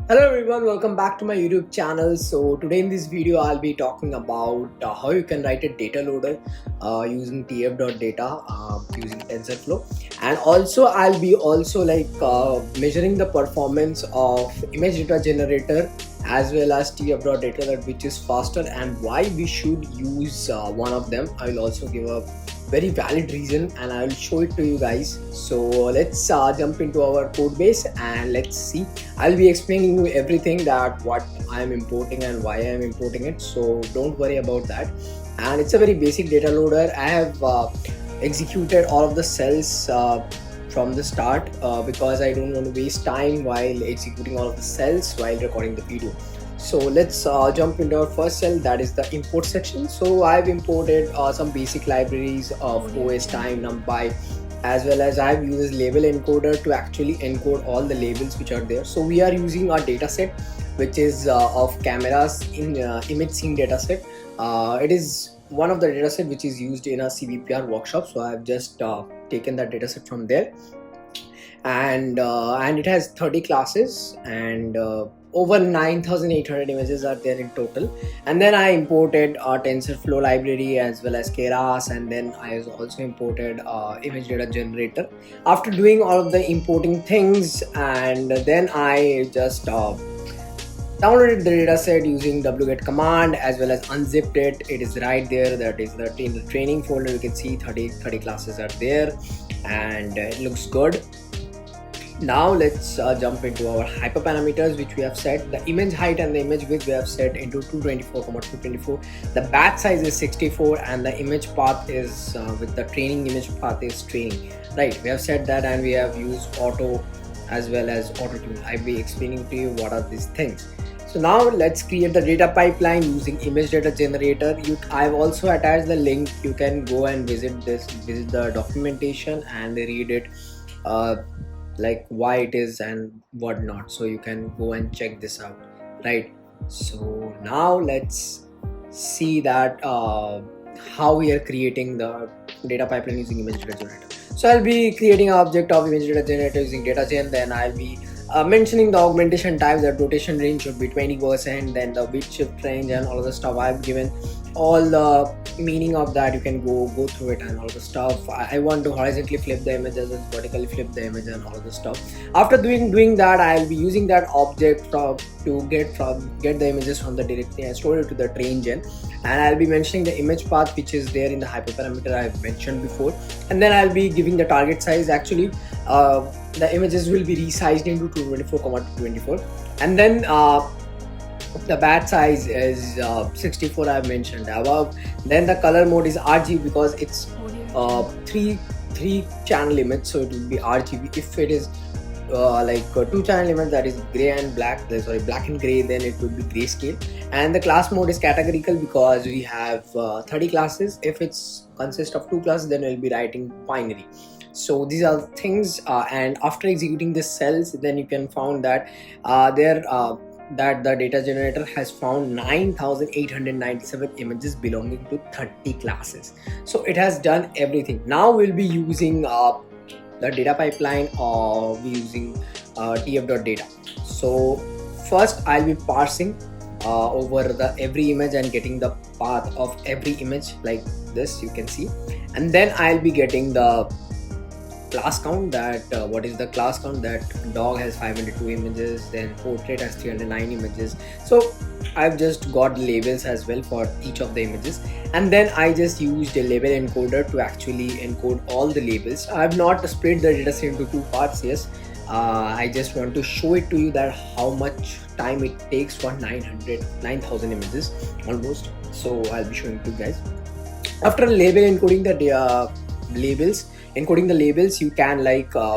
Hello everyone, welcome back to my YouTube channel. So today in this video I'll be talking about how you can write a data loader using tf.data using TensorFlow, and also I'll be measuring the performance of image data generator as well as tf.data, that which is faster and why we should use one of them. I will also give a very valid reason and I will show it to you guys. So let's jump into our code base and let's see. I'll be explaining you everything that what I am importing and why I am importing it, so don't worry about that. And it's a very basic data loader. I have executed all of the cells from the start because I don't want to waste time while executing all of the cells while recording the video. So let's jump into our first cell, that is the import section. So I've imported some basic libraries of OS time, NumPy, as well as I've used this label encoder to actually encode all the labels which are there. So we are using our dataset which is of cameras in image scene dataset. It is one of the dataset which is used in a CVPR workshop. So I've just taken that dataset from there, and it has 30 classes and over 9,800 images are there in total. And then I imported a TensorFlow library as well as Keras, and then I also imported image data generator. After doing all of the importing things, and then I just downloaded the dataset using wget command as well as unzipped it. It is right there, that is in the training folder. You can see 30 classes are there and it looks good. Now let's jump into our hyperparameters which we have set. The image height and the image width we have set into 224,224. The batch size is 64 and the image path is with the training image path is training. Right, we have set that, and we have used auto as well as auto tune. I'll be explaining to you what are these things. So now let's create the data pipeline using image data generator. I've also attached the link. You can go and visit the documentation and read it. Like why it is and what not, so you can go and check this out, right? So now let's see that how we are creating the data pipeline using image data generator. So I'll be creating an object of image data generator using data gen. Then I'll be mentioning the augmentation type. The rotation range should be 20%, then the width shift range and all of the stuff. I've given all the meaning of that. You can go through it and all the stuff. I want to horizontally flip the image as well as vertically flip the image and all of the stuff. After doing that, I'll be using that object to get the images from the directory and store it to the train gen. And I'll be mentioning the image path which is there in the hyperparameter I've mentioned before. And then I'll be giving the target size. Actually the images will be resized into 224,224, and then the batch size is 64 I've mentioned above. Then the color mode is RGB because it's three channel image, so it will be RGB. If it is two channel image, that is gray and black, black and gray, then it would be grayscale. And the class mode is categorical because we have 30 classes. If it's consist of 2 classes, then we'll be writing binary. So these are things, and after executing these cells, then you can find that that the data generator has found 9,897 images belonging to 30 classes. So it has done everything. Now we'll be using the data pipeline, or we using tf.data. So first I'll be parsing over the every image and getting the path of every image like this, you can see. And then I'll be getting the class count, that what is the class count, that dog has 502 images, then portrait has 309 images. So I've just got labels as well for each of the images, and then I just used a label encoder to actually encode all the labels. I've not split the dataset into 2 parts. Yes, I just want to show it to you that how much time it takes for 9,000 images almost. So I'll be showing to you guys. After label encoding the encoding the labels, you can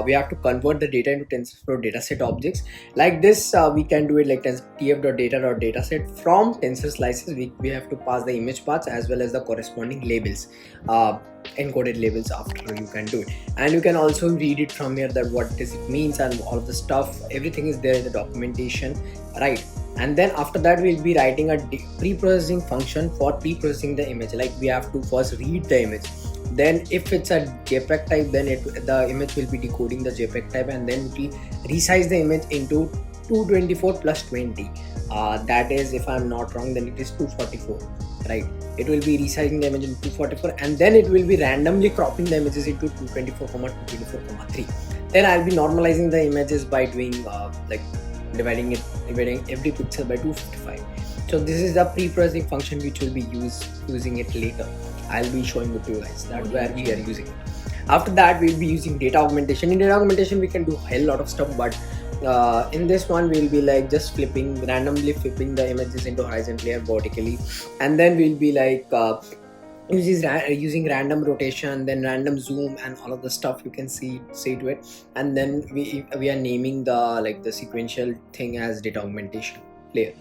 we have to convert the data into TensorFlow dataset objects. Like this, we can do it like tf.data or dataset. From tensor slices, we have to pass the image paths as well as the corresponding labels, encoded labels. After, you can do it, and you can also read it from here, that what does it means and all of the stuff. Everything is there in the documentation, right? And then after that, we'll be writing a pre-processing function for pre-processing the image. Like we have to first read the image, then if it's a JPEG type, then the image will be decoding the JPEG type, and then it will resize the image into 224 plus 20. That is, if I'm not wrong, then it is 244, right? It will be resizing the image in 244, and then it will be randomly cropping the images into 224, 224, 3. Then I'll be normalizing the images by doing dividing every pixel by 255. So this is the pre-processing function which will be using it later. I'll be showing it to you guys that where we are using it. After that, we'll be using data augmentation. In data augmentation, we can do a hell lot of stuff, but in this one we'll be like just randomly flipping the images into horizontally and vertically, and then we'll be like using random rotation, then random zoom, and all of the stuff you can see to it. And then we are naming the sequential thing as data augmentation layer.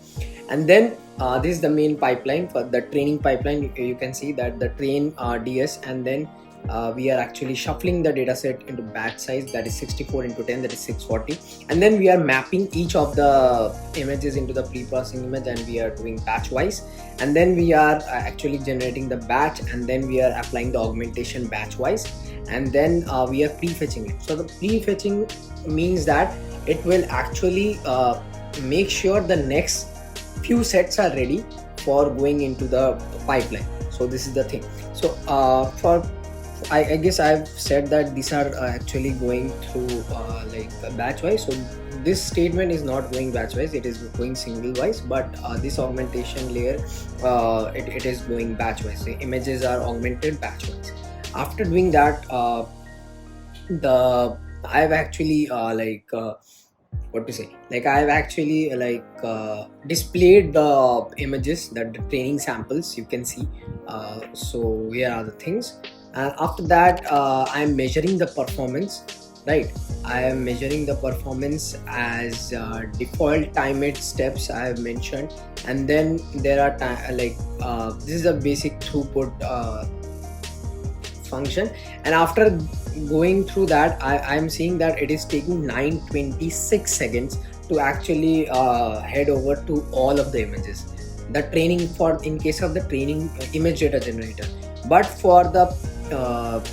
And then this is the main pipeline for the training pipeline. You can see that the train ds, and then we are actually shuffling the data set into batch size, that is 64 into 10, that is 640, and then we are mapping each of the images into the pre-processing image, and we are doing batch wise, and then we are actually generating the batch, and then we are applying the augmentation batch wise, and then we are prefetching it. So the prefetching means that it will actually make sure the next few sets are ready for going into the pipeline. So this is the thing. So I guess I've said that these are actually going through batch wise. So this statement is not going batch wise, it is going single wise, but this augmentation layer it is going batch wise. The images are augmented batch wise. After doing that, I've actually I've actually displayed the images, that the training samples you can see. So here are the things. And after that, I'm measuring the performance, right? I am measuring the performance as default time-it steps I have mentioned, and then there are this is a basic throughput function. And after going through that, I'm seeing that it is taking 926 seconds to actually head over to all of the images. The training in case of the training image data generator, but for the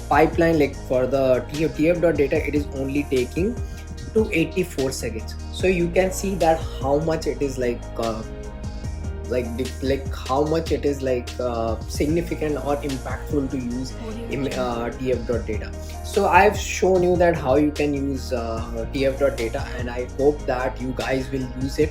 pipeline, like for the tf.data, it is only taking 284 seconds. So you can see that how much it is how much it is significant or impactful to use tf.data. So I've shown you that how you can use tf.data, and I hope that you guys will use it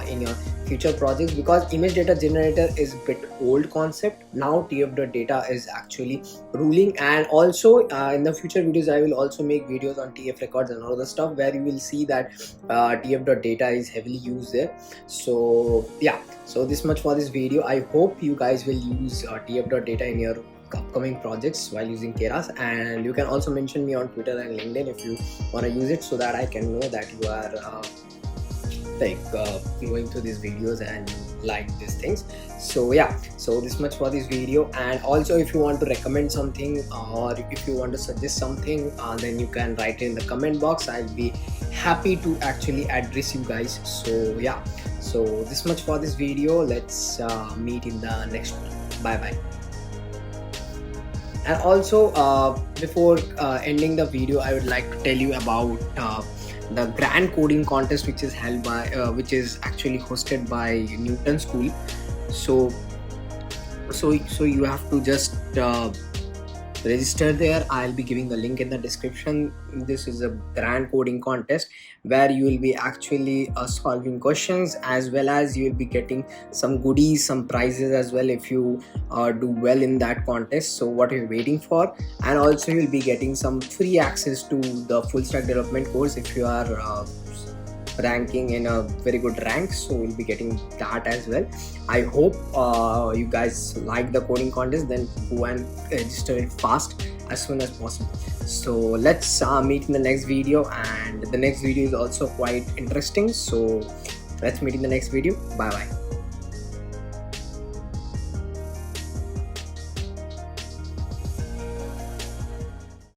in your future projects, because image data generator is a bit old concept. Now tf.data is actually ruling, and also in the future videos I will also make videos on tf records and all the stuff, where you will see that tf.data is heavily used there. So yeah, so this much for this video. I hope you guys will use tf.data in your upcoming projects while using Keras, and you can also mention me on Twitter and LinkedIn if you want to use it, so that I can know that you are going through these videos and like these things. So yeah, so this much for this video. And also, if you want to recommend something, or if you want to suggest something, then you can write it in the comment box. I'll be happy to actually address you guys. So yeah, so this much for this video. Let's meet in the next one. Bye bye. And also, before ending the video, I would like to tell you about the grand coding contest, which is held by which is actually hosted by Newton School. So you have to just register there. I'll be giving the link in the description. This is a grand coding contest where you will be actually solving questions, as well as you will be getting some goodies, some prizes as well if you do well in that contest. So what are you waiting for? And also you will be getting some free access to the full stack development course if you are ranking in a very good rank. So we'll be getting that as well. I hope you guys like the coding contest. Then go and register it fast, as soon as possible. So let's meet in the next video, and the next video is also quite interesting. So let's meet in the next video. Bye bye.